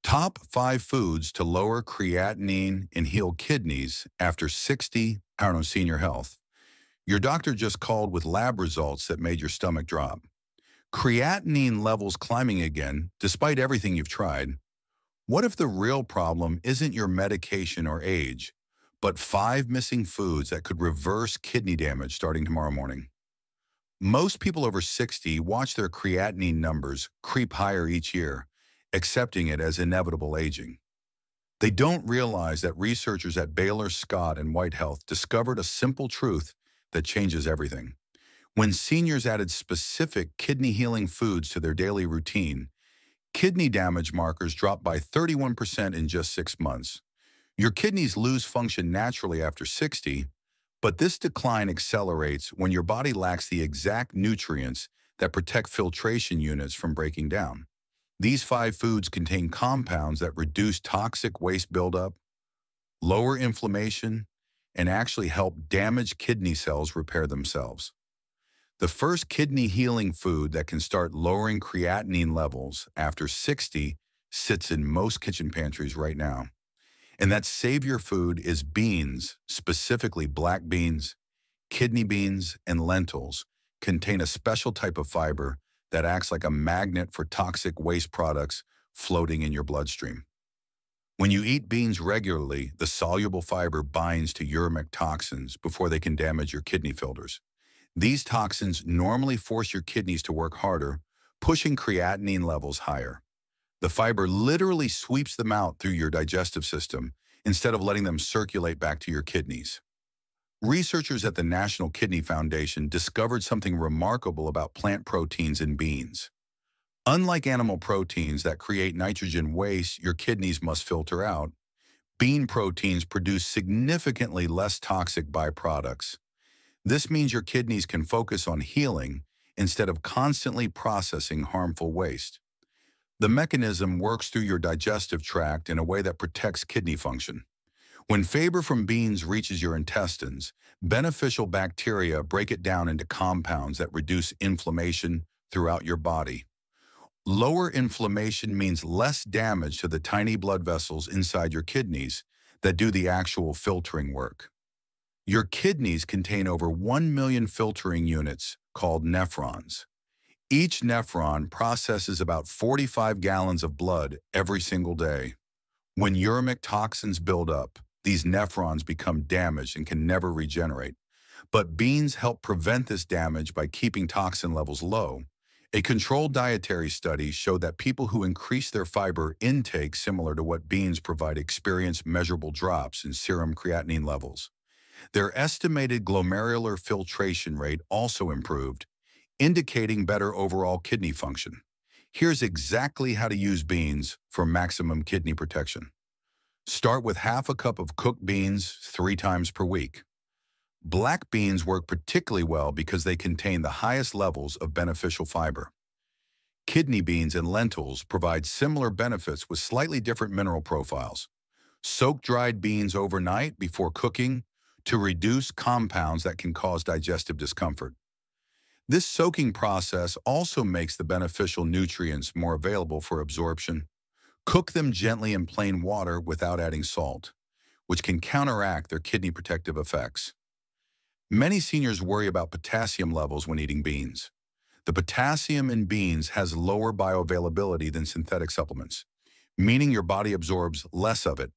Top 5 foods to lower creatinine and heal kidneys after 60 out on senior health. Your doctor just called with lab results that made your stomach drop. Creatinine levels climbing again, despite everything you've tried. What if the real problem isn't your medication or age, but 5 missing foods that could reverse kidney damage starting tomorrow morning? Most people over 60 watch their creatinine numbers creep higher each year, accepting it as inevitable aging. They don't realize that researchers at Baylor Scott and White Health discovered a simple truth that changes everything. When seniors added specific kidney-healing foods to their daily routine, kidney damage markers dropped by 31% in just 6 months. Your kidneys lose function naturally after 60, but this decline accelerates when your body lacks the exact nutrients that protect filtration units from breaking down. These 5 foods contain compounds that reduce toxic waste buildup, lower inflammation, and actually help damaged kidney cells repair themselves. The first kidney-healing food that can start lowering creatinine levels after 60 sits in most kitchen pantries right now. And that savior food is beans, specifically black beans. Kidney beans and lentils contain a special type of fiber that acts like a magnet for toxic waste products floating in your bloodstream. When you eat beans regularly, the soluble fiber binds to uremic toxins before they can damage your kidney filters. These toxins normally force your kidneys to work harder, pushing creatinine levels higher. The fiber literally sweeps them out through your digestive system instead of letting them circulate back to your kidneys. Researchers at the National Kidney Foundation discovered something remarkable about plant proteins in beans. Unlike animal proteins that create nitrogen waste your kidneys must filter out, bean proteins produce significantly less toxic byproducts. This means your kidneys can focus on healing instead of constantly processing harmful waste. The mechanism works through your digestive tract in a way that protects kidney function. When fiber from beans reaches your intestines, beneficial bacteria break it down into compounds that reduce inflammation throughout your body. Lower inflammation means less damage to the tiny blood vessels inside your kidneys that do the actual filtering work. Your kidneys contain over 1 million filtering units called nephrons. Each nephron processes about 45 gallons of blood every single day. When uremic toxins build up, these nephrons become damaged and can never regenerate. But beans help prevent this damage by keeping toxin levels low. A controlled dietary study showed that people who increase their fiber intake similar to what beans provide experience measurable drops in serum creatinine levels. Their estimated glomerular filtration rate also improved, indicating better overall kidney function. Here's exactly how to use beans for maximum kidney protection. Start with half a cup of cooked beans 3 times per week. Black beans work particularly well because they contain the highest levels of beneficial fiber. Kidney beans and lentils provide similar benefits with slightly different mineral profiles. Soak dried beans overnight before cooking to reduce compounds that can cause digestive discomfort. This soaking process also makes the beneficial nutrients more available for absorption. Cook them gently in plain water without adding salt, which can counteract their kidney protective effects. Many seniors worry about potassium levels when eating beans. The potassium in beans has lower bioavailability than synthetic supplements, meaning your body absorbs less of it.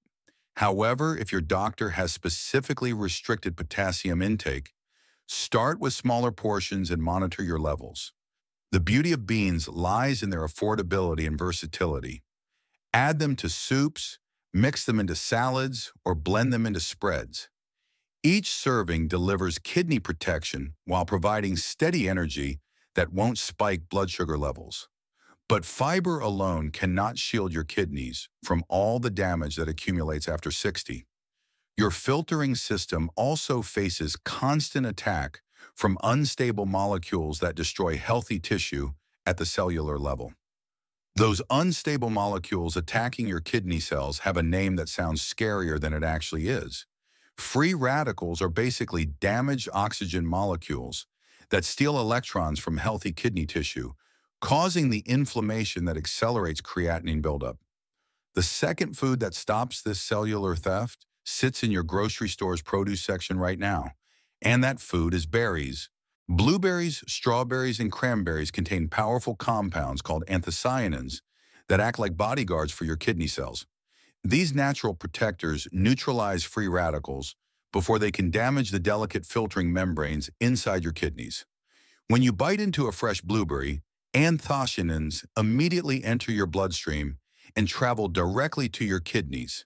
However, if your doctor has specifically restricted potassium intake, start with smaller portions and monitor your levels. The beauty of beans lies in their affordability and versatility. Add them to soups, mix them into salads, or blend them into spreads. Each serving delivers kidney protection while providing steady energy that won't spike blood sugar levels. But fiber alone cannot shield your kidneys from all the damage that accumulates after 60. Your filtering system also faces constant attack from unstable molecules that destroy healthy tissue at the cellular level. Those unstable molecules attacking your kidney cells have a name that sounds scarier than it actually is. Free radicals are basically damaged oxygen molecules that steal electrons from healthy kidney tissue, causing the inflammation that accelerates creatinine buildup. The second food that stops this cellular theft sits in your grocery store's produce section right now, and that food is berries. Blueberries, strawberries, and cranberries contain powerful compounds called anthocyanins that act like bodyguards for your kidney cells. These natural protectors neutralize free radicals before they can damage the delicate filtering membranes inside your kidneys. When you bite into a fresh blueberry, anthocyanins immediately enter your bloodstream and travel directly to your kidneys.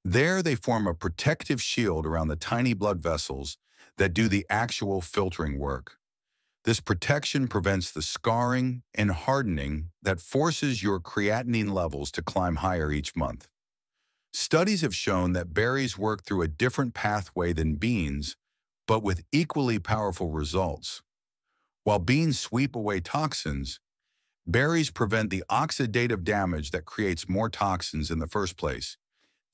There, they form a protective shield around the tiny blood vessels that do the actual filtering work. This protection prevents the scarring and hardening that forces your creatinine levels to climb higher each month. Studies have shown that berries work through a different pathway than beans, but with equally powerful results. While beans sweep away toxins, berries prevent the oxidative damage that creates more toxins in the first place.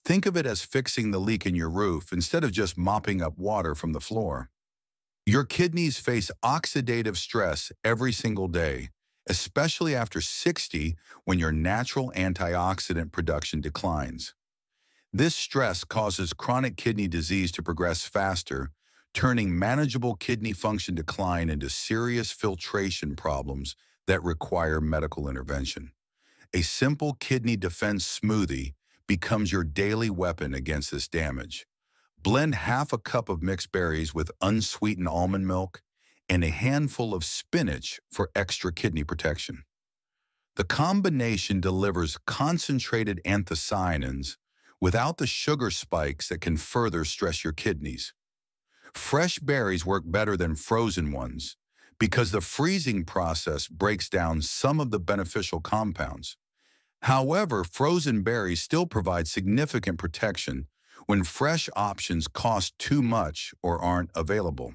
Think of it as fixing the leak in your roof instead of just mopping up water from the floor. Your kidneys face oxidative stress every single day, especially after 60 when your natural antioxidant production declines. This stress causes chronic kidney disease to progress faster, turning manageable kidney function decline into serious filtration problems that require medical intervention. A simple kidney defense smoothie becomes your daily weapon against this damage. Blend half a cup of mixed berries with unsweetened almond milk and a handful of spinach for extra kidney protection. The combination delivers concentrated anthocyanins without the sugar spikes that can further stress your kidneys. Fresh berries work better than frozen ones because the freezing process breaks down some of the beneficial compounds. However, frozen berries still provide significant protection when fresh options cost too much or aren't available.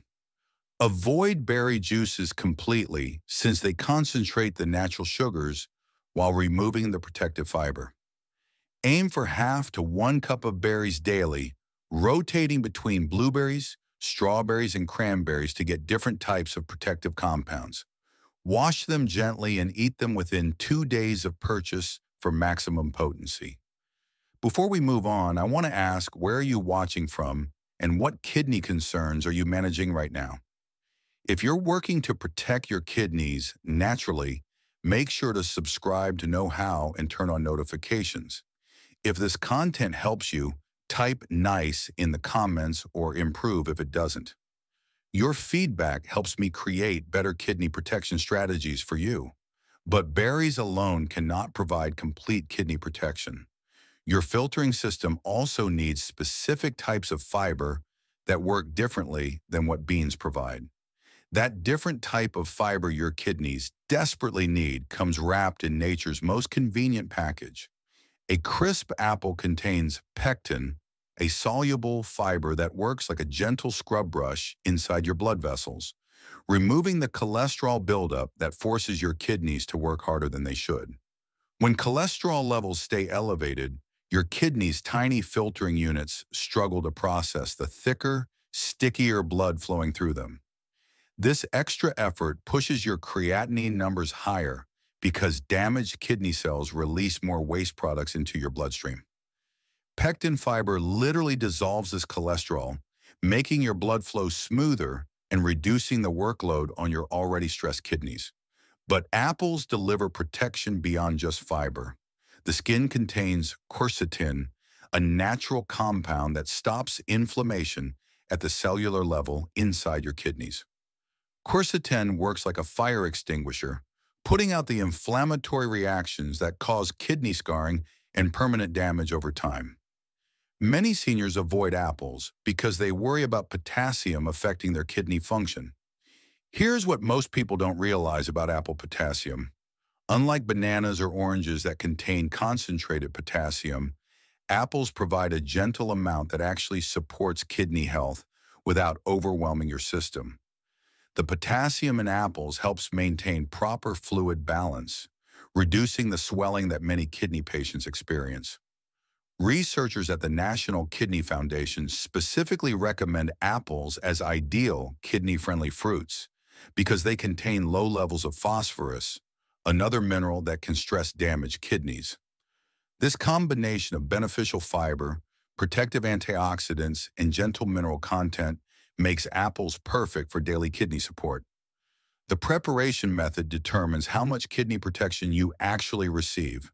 Avoid berry juices completely since they concentrate the natural sugars while removing the protective fiber. Aim for half to 1 cup of berries daily, rotating between blueberries, strawberries, and cranberries to get different types of protective compounds. Wash them gently and eat them within 2 days of purchase for maximum potency. Before we move on, I want to ask, where are you watching from and what kidney concerns are you managing right now? If you're working to protect your kidneys naturally, make sure to subscribe to Knowhow and turn on notifications. If this content helps you, type "nice" in the comments or improve if it doesn't. Your feedback helps me create better kidney protection strategies for you. But berries alone cannot provide complete kidney protection. Your filtering system also needs specific types of fiber that work differently than what beans provide. That different type of fiber your kidneys desperately need comes wrapped in nature's most convenient package. A crisp apple contains pectin, a soluble fiber that works like a gentle scrub brush inside your blood vessels, removing the cholesterol buildup that forces your kidneys to work harder than they should. When cholesterol levels stay elevated, your kidneys' tiny filtering units struggle to process the thicker, stickier blood flowing through them. This extra effort pushes your creatinine numbers higher because damaged kidney cells release more waste products into your bloodstream. Pectin fiber literally dissolves this cholesterol, making your blood flow smoother and reducing the workload on your already stressed kidneys. But apples deliver protection beyond just fiber. The skin contains quercetin, a natural compound that stops inflammation at the cellular level inside your kidneys. Quercetin works like a fire extinguisher, putting out the inflammatory reactions that cause kidney scarring and permanent damage over time. Many seniors avoid apples because they worry about potassium affecting their kidney function. Here's what most people don't realize about apple potassium. Unlike bananas or oranges that contain concentrated potassium, apples provide a gentle amount that actually supports kidney health without overwhelming your system. The potassium in apples helps maintain proper fluid balance, reducing the swelling that many kidney patients experience. Researchers at the National Kidney Foundation specifically recommend apples as ideal kidney-friendly fruits because they contain low levels of phosphorus, another mineral that can stress damaged kidneys. This combination of beneficial fiber, protective antioxidants, and gentle mineral content makes apples perfect for daily kidney support. The preparation method determines how much kidney protection you actually receive.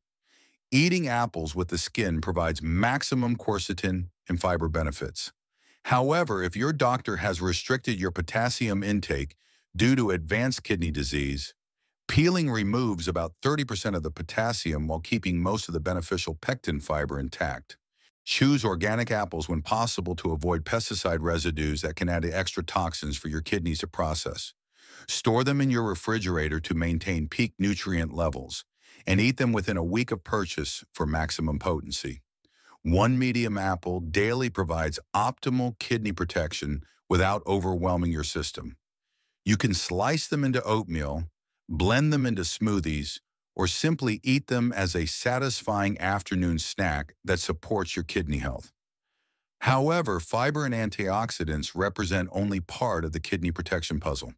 Eating apples with the skin provides maximum quercetin and fiber benefits. However, if your doctor has restricted your potassium intake due to advanced kidney disease, peeling removes about 30% of the potassium while keeping most of the beneficial pectin fiber intact. Choose organic apples when possible to avoid pesticide residues that can add extra toxins for your kidneys to process. Store them in your refrigerator to maintain peak nutrient levels, and eat them within a week of purchase for maximum potency. One medium apple daily provides optimal kidney protection without overwhelming your system. You can slice them into oatmeal, blend them into smoothies, or simply eat them as a satisfying afternoon snack that supports your kidney health. However, fiber and antioxidants represent only part of the kidney protection puzzle.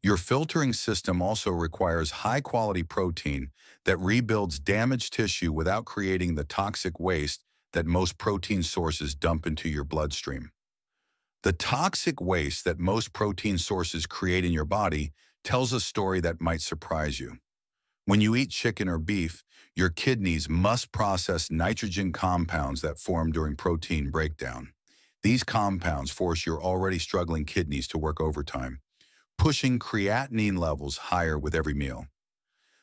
Your filtering system also requires high-quality protein that rebuilds damaged tissue without creating the toxic waste that most protein sources dump into your bloodstream. The toxic waste that most protein sources create in your body tells a story that might surprise you. When you eat chicken or beef, your kidneys must process nitrogen compounds that form during protein breakdown. These compounds force your already struggling kidneys to work overtime, pushing creatinine levels higher with every meal.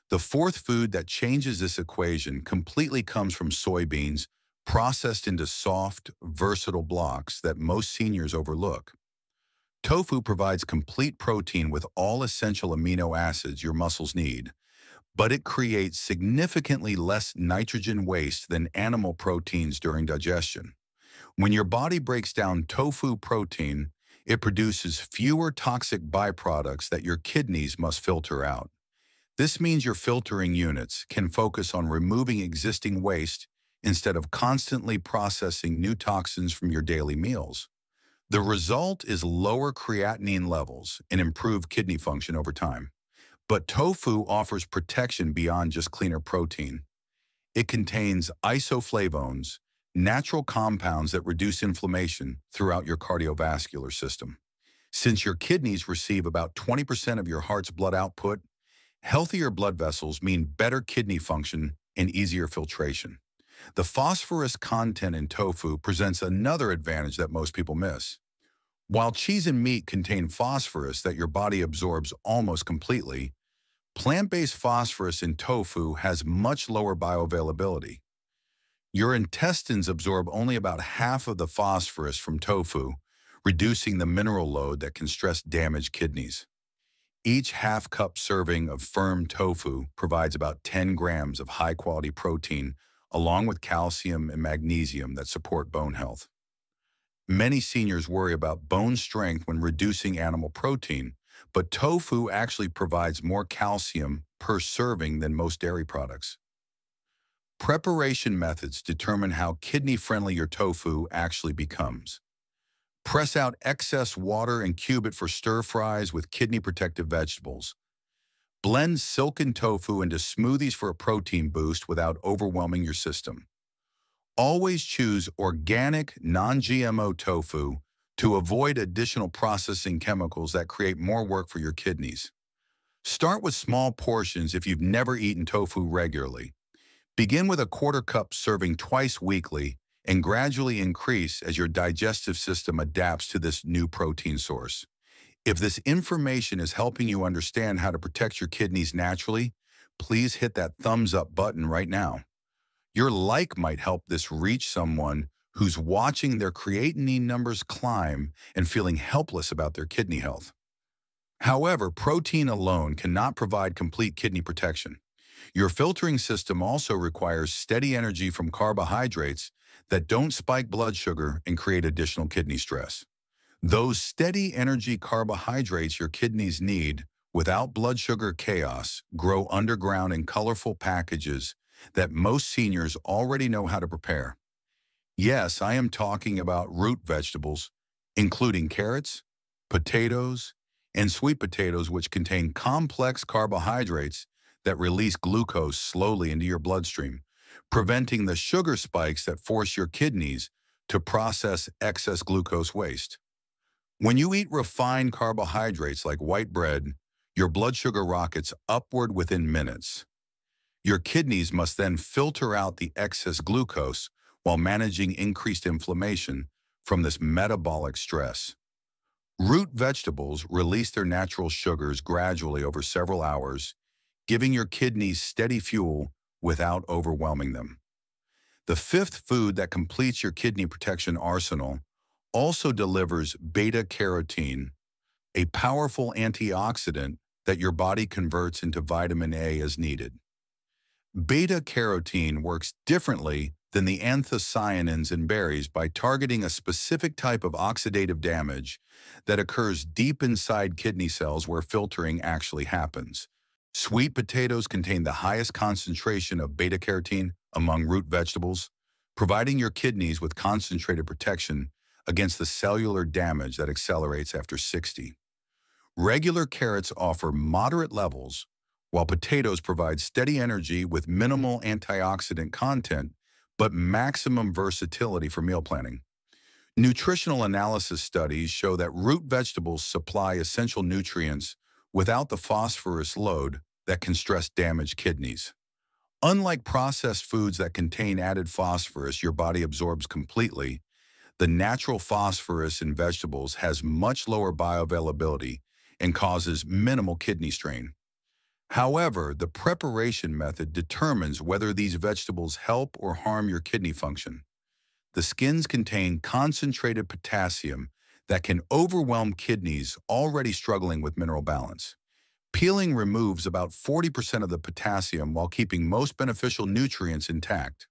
The fourth food that changes this equation completely comes from soybeans, processed into soft, versatile blocks that most seniors overlook. Tofu provides complete protein with all essential amino acids your muscles need, but it creates significantly less nitrogen waste than animal proteins during digestion. When your body breaks down tofu protein, it produces fewer toxic byproducts that your kidneys must filter out. This means your filtering units can focus on removing existing waste instead of constantly processing new toxins from your daily meals. The result is lower creatinine levels and improved kidney function over time. But tofu offers protection beyond just cleaner protein. It contains isoflavones, natural compounds that reduce inflammation throughout your cardiovascular system. Since your kidneys receive about 20% of your heart's blood output, healthier blood vessels mean better kidney function and easier filtration. The phosphorus content in tofu presents another advantage that most people miss. While cheese and meat contain phosphorus that your body absorbs almost completely, plant-based phosphorus in tofu has much lower bioavailability. Your intestines absorb only about half of the phosphorus from tofu, reducing the mineral load that can stress damaged kidneys. Each half-cup serving of firm tofu provides about 10 grams of high-quality protein, along with calcium and magnesium that support bone health. Many seniors worry about bone strength when reducing animal protein, but tofu actually provides more calcium per serving than most dairy products. Preparation methods determine how kidney-friendly your tofu actually becomes. Press out excess water and cube it for stir-fries with kidney-protective vegetables. Blend silken tofu into smoothies for a protein boost without overwhelming your system. Always choose organic, non-GMO tofu to avoid additional processing chemicals that create more work for your kidneys. Start with small portions if you've never eaten tofu regularly. Begin with a quarter cup serving twice weekly and gradually increase as your digestive system adapts to this new protein source. If this information is helping you understand how to protect your kidneys naturally, please hit that thumbs up button right now. Your like might help this reach someone who's watching their creatinine numbers climb and feeling helpless about their kidney health. However, protein alone cannot provide complete kidney protection. Your filtering system also requires steady energy from carbohydrates that don't spike blood sugar and create additional kidney stress. Those steady energy carbohydrates your kidneys need without blood sugar chaos grow underground in colorful packages that most seniors already know how to prepare. Yes, I am talking about root vegetables, including carrots, potatoes, and sweet potatoes, which contain complex carbohydrates that release glucose slowly into your bloodstream, preventing the sugar spikes that force your kidneys to process excess glucose waste. When you eat refined carbohydrates like white bread, your blood sugar rockets upward within minutes. Your kidneys must then filter out the excess glucose while managing increased inflammation from this metabolic stress. Root vegetables release their natural sugars gradually over several hours, giving your kidneys steady fuel without overwhelming them. The fifth food that completes your kidney protection arsenal also delivers beta-carotene, a powerful antioxidant that your body converts into vitamin A as needed. Beta-carotene works differently than the anthocyanins in berries by targeting a specific type of oxidative damage that occurs deep inside kidney cells where filtering actually happens. Sweet potatoes contain the highest concentration of beta-carotene among root vegetables, providing your kidneys with concentrated protection against the cellular damage that accelerates after 60. Regular carrots offer moderate levels, while potatoes provide steady energy with minimal antioxidant content, but maximum versatility for meal planning. Nutritional analysis studies show that root vegetables supply essential nutrients without the phosphorus load that can stress damaged kidneys. Unlike processed foods that contain added phosphorus your body absorbs completely, the natural phosphorus in vegetables has much lower bioavailability and causes minimal kidney strain. However, the preparation method determines whether these vegetables help or harm your kidney function. The skins contain concentrated potassium that can overwhelm kidneys already struggling with mineral balance. Peeling removes about 40% of the potassium while keeping most beneficial nutrients intact.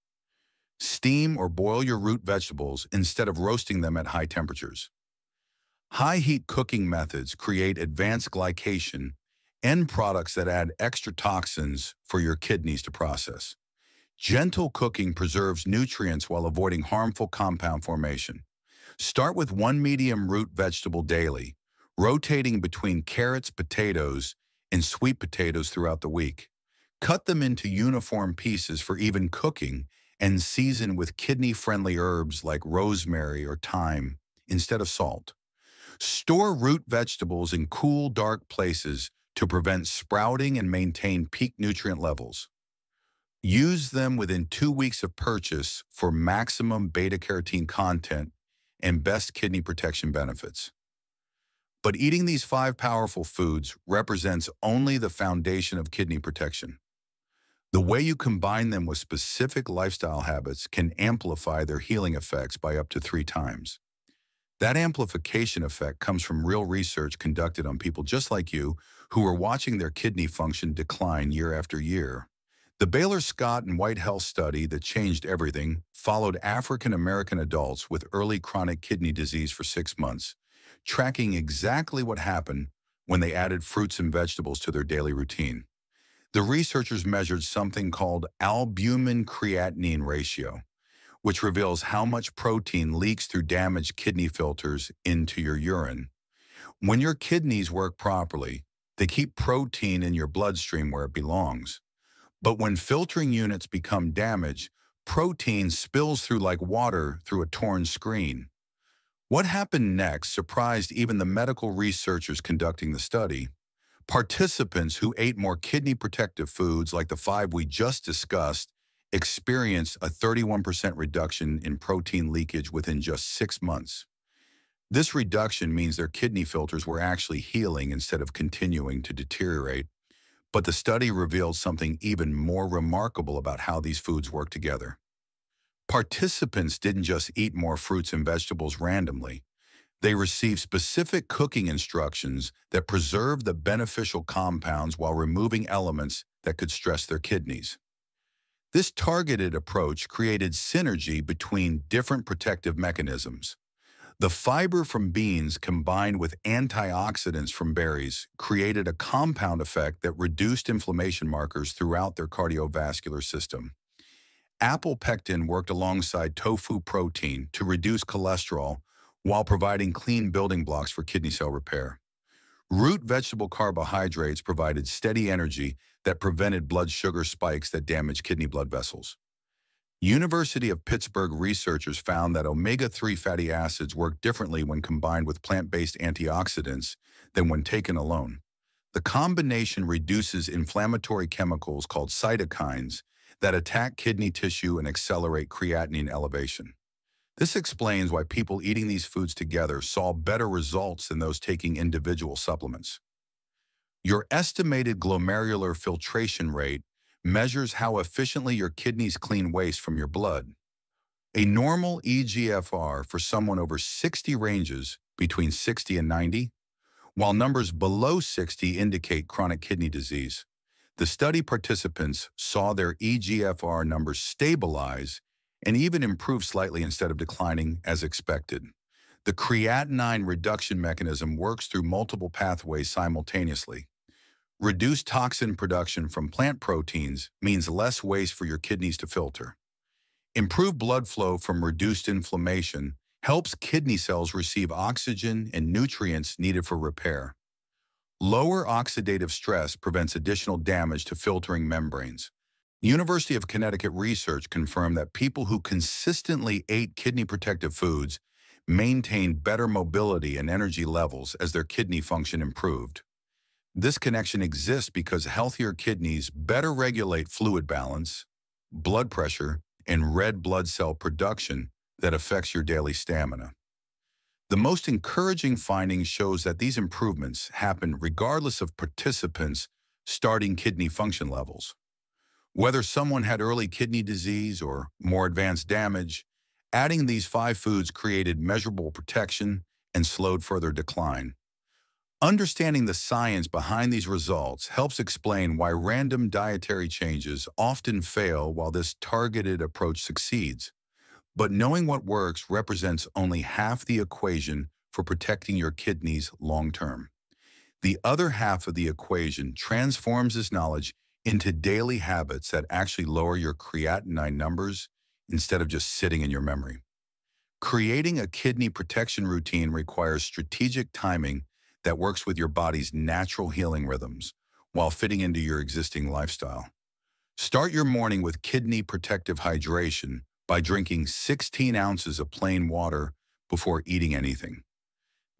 Steam or boil your root vegetables instead of roasting them at high temperatures. High-heat cooking methods create advanced glycation, end products that add extra toxins for your kidneys to process. Gentle cooking preserves nutrients while avoiding harmful compound formation. Start with one medium root vegetable daily, rotating between carrots, potatoes, and sweet potatoes throughout the week. Cut them into uniform pieces for even cooking and season with kidney-friendly herbs like rosemary or thyme instead of salt. Store root vegetables in cool, dark places to prevent sprouting and maintain peak nutrient levels. Use them within 2 weeks of purchase for maximum beta-carotene content and best kidney protection benefits. But eating these 5 powerful foods represents only the foundation of kidney protection. The way you combine them with specific lifestyle habits can amplify their healing effects by up to 3 times. That amplification effect comes from real research conducted on people just like you who are watching their kidney function decline year after year. The Baylor Scott and White Health study that changed everything followed African American adults with early chronic kidney disease for 6 months, tracking exactly what happened when they added fruits and vegetables to their daily routine. The researchers measured something called albumin-creatinine ratio, which reveals how much protein leaks through damaged kidney filters into your urine. When your kidneys work properly, they keep protein in your bloodstream where it belongs. But when filtering units become damaged, protein spills through like water through a torn screen. What happened next surprised even the medical researchers conducting the study. Participants who ate more kidney protective foods like the 5 we just discussed experienced a 31% reduction in protein leakage within just 6 months. This reduction means their kidney filters were actually healing instead of continuing to deteriorate. But the study revealed something even more remarkable about how these foods work together. Participants didn't just eat more fruits and vegetables randomly. They received specific cooking instructions that preserved the beneficial compounds while removing elements that could stress their kidneys. This targeted approach created synergy between different protective mechanisms. The fiber from beans combined with antioxidants from berries created a compound effect that reduced inflammation markers throughout their cardiovascular system. Apple pectin worked alongside tofu protein to reduce cholesterol while providing clean building blocks for kidney cell repair. Root vegetable carbohydrates provided steady energy that prevented blood sugar spikes that damage kidney blood vessels. University of Pittsburgh researchers found that omega-3 fatty acids work differently when combined with plant-based antioxidants than when taken alone. The combination reduces inflammatory chemicals called cytokines that attack kidney tissue and accelerate creatinine elevation. This explains why people eating these foods together saw better results than those taking individual supplements. Your estimated glomerular filtration rate measures how efficiently your kidneys clean waste from your blood. A normal eGFR for someone over 60 ranges between 60 and 90, while numbers below 60 indicate chronic kidney disease. The study participants saw their eGFR numbers stabilize and even improve slightly instead of declining as expected. The creatinine reduction mechanism works through multiple pathways simultaneously. Reduced toxin production from plant proteins means less waste for your kidneys to filter. Improved blood flow from reduced inflammation helps kidney cells receive oxygen and nutrients needed for repair. Lower oxidative stress prevents additional damage to filtering membranes. University of Connecticut research confirmed that people who consistently ate kidney-protective foods maintained better mobility and energy levels as their kidney function improved. This connection exists because healthier kidneys better regulate fluid balance, blood pressure, and red blood cell production that affects your daily stamina. The most encouraging finding shows that these improvements happen regardless of participants' starting kidney function levels. Whether someone had early kidney disease or more advanced damage, adding these 5 foods created measurable protection and slowed further decline. Understanding the science behind these results helps explain why random dietary changes often fail while this targeted approach succeeds. But knowing what works represents only half the equation for protecting your kidneys long-term. The other half of the equation transforms this knowledge into daily habits that actually lower your creatinine numbers instead of just sitting in your memory. Creating a kidney protection routine requires strategic timing that works with your body's natural healing rhythms while fitting into your existing lifestyle. Start your morning with kidney protective hydration by drinking 16 ounces of plain water before eating anything.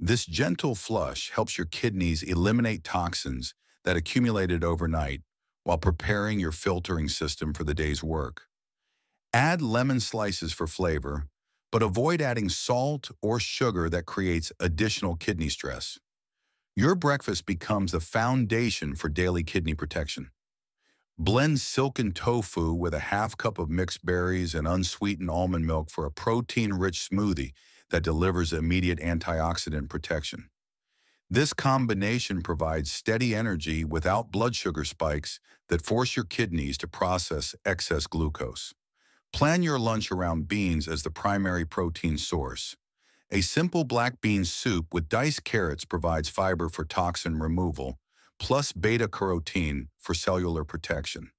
This gentle flush helps your kidneys eliminate toxins that accumulated overnight while preparing your filtering system for the day's work. Add lemon slices for flavor, but avoid adding salt or sugar that creates additional kidney stress. Your breakfast becomes the foundation for daily kidney protection. Blend silken tofu with a half cup of mixed berries and unsweetened almond milk for a protein-rich smoothie that delivers immediate antioxidant protection. This combination provides steady energy without blood sugar spikes that force your kidneys to process excess glucose. Plan your lunch around beans as the primary protein source. A simple black bean soup with diced carrots provides fiber for toxin removal, plus beta-carotene for cellular protection.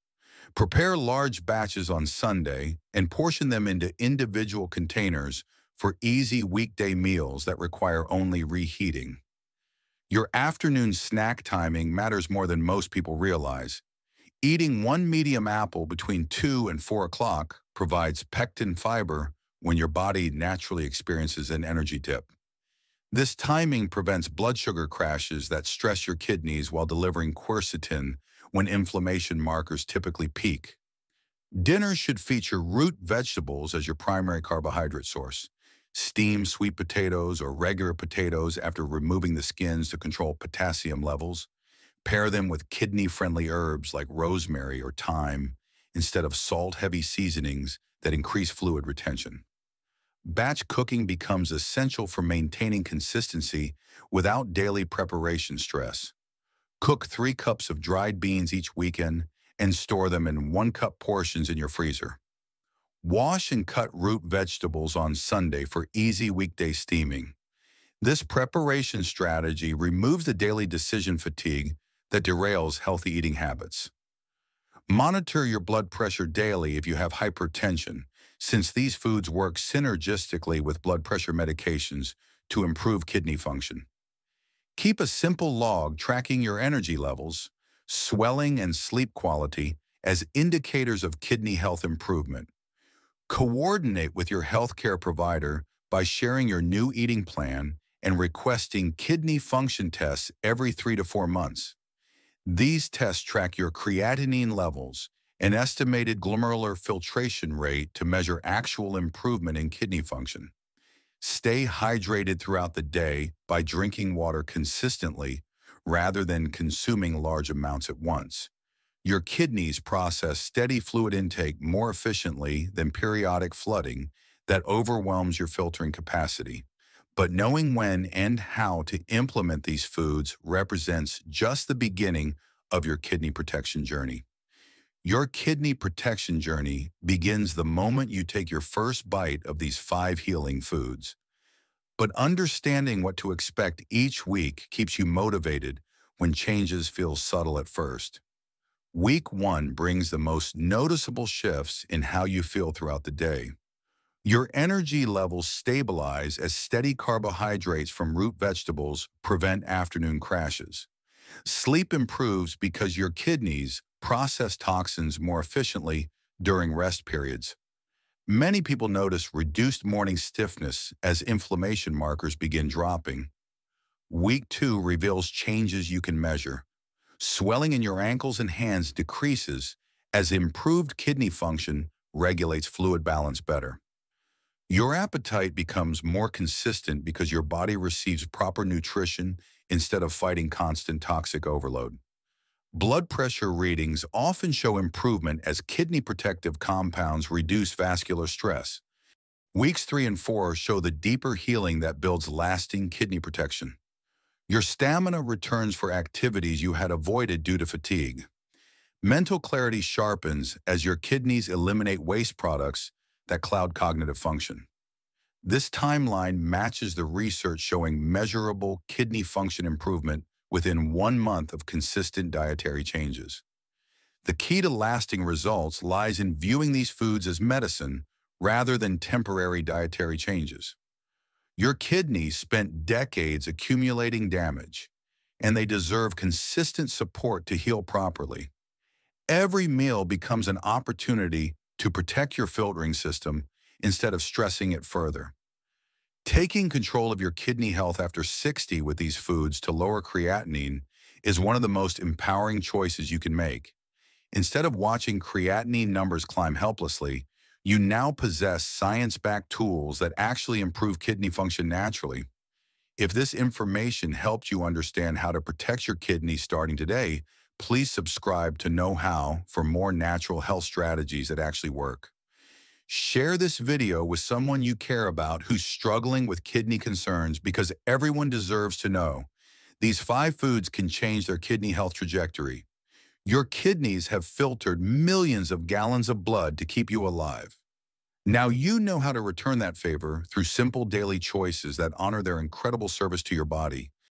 Prepare large batches on Sunday and portion them into individual containers for easy weekday meals that require only reheating. Your afternoon snack timing matters more than most people realize. Eating 1 medium apple between 2 and 4 o'clock provides pectin fiber when your body naturally experiences an energy dip. This timing prevents blood sugar crashes that stress your kidneys while delivering quercetin when inflammation markers typically peak. Dinner should feature root vegetables as your primary carbohydrate source. Steam sweet potatoes or regular potatoes after removing the skins to control potassium levels. Pair them with kidney-friendly herbs like rosemary or thyme instead of salt-heavy seasonings that increase fluid retention. Batch cooking becomes essential for maintaining consistency without daily preparation stress. Cook 3 cups of dried beans each weekend and store them in 1-cup portions in your freezer. Wash and cut root vegetables on Sunday for easy weekday steaming. This preparation strategy removes the daily decision fatigue that derails healthy eating habits. Monitor your blood pressure daily if you have hypertension, since these foods work synergistically with blood pressure medications to improve kidney function. Keep a simple log tracking your energy levels, swelling, and sleep quality as indicators of kidney health improvement. Coordinate with your healthcare provider by sharing your new eating plan and requesting kidney function tests every 3 to 4 months. These tests track your creatinine levels, an estimated glomerular filtration rate to measure actual improvement in kidney function. Stay hydrated throughout the day by drinking water consistently rather than consuming large amounts at once. Your kidneys process steady fluid intake more efficiently than periodic flooding that overwhelms your filtering capacity. But knowing when and how to implement these foods represents just the beginning of your kidney protection journey. Your kidney protection journey begins the moment you take your first bite of these 5 healing foods. But understanding what to expect each week keeps you motivated when changes feel subtle at first. Week 1 brings the most noticeable shifts in how you feel throughout the day. Your energy levels stabilize as steady carbohydrates from root vegetables prevent afternoon crashes. Sleep improves because your kidneys process toxins more efficiently during rest periods. Many people notice reduced morning stiffness as inflammation markers begin dropping. Week 2 reveals changes you can measure. Swelling in your ankles and hands decreases as improved kidney function regulates fluid balance better. Your appetite becomes more consistent because your body receives proper nutrition instead of fighting constant toxic overload. Blood pressure readings often show improvement as kidney protective compounds reduce vascular stress. Weeks 3 and 4 show the deeper healing that builds lasting kidney protection. Your stamina returns for activities you had avoided due to fatigue. Mental clarity sharpens as your kidneys eliminate waste products that cloud cognitive function. This timeline matches the research showing measurable kidney function improvement within 1 month of consistent dietary changes. The key to lasting results lies in viewing these foods as medicine rather than temporary dietary changes. Your kidneys spent decades accumulating damage, and they deserve consistent support to heal properly. Every meal becomes an opportunity to protect your filtering system instead of stressing it further. Taking control of your kidney health after 60 with these foods to lower creatinine is one of the most empowering choices you can make. Instead of watching creatinine numbers climb helplessly, you now possess science-backed tools that actually improve kidney function naturally. If this information helped you understand how to protect your kidneys starting today, please subscribe to Knowhow for more natural health strategies that actually work. Share this video with someone you care about who's struggling with kidney concerns because everyone deserves to know. These 5 foods can change their kidney health trajectory. Your kidneys have filtered millions of gallons of blood to keep you alive. Now you know how to return that favor through simple daily choices that honor their incredible service to your body.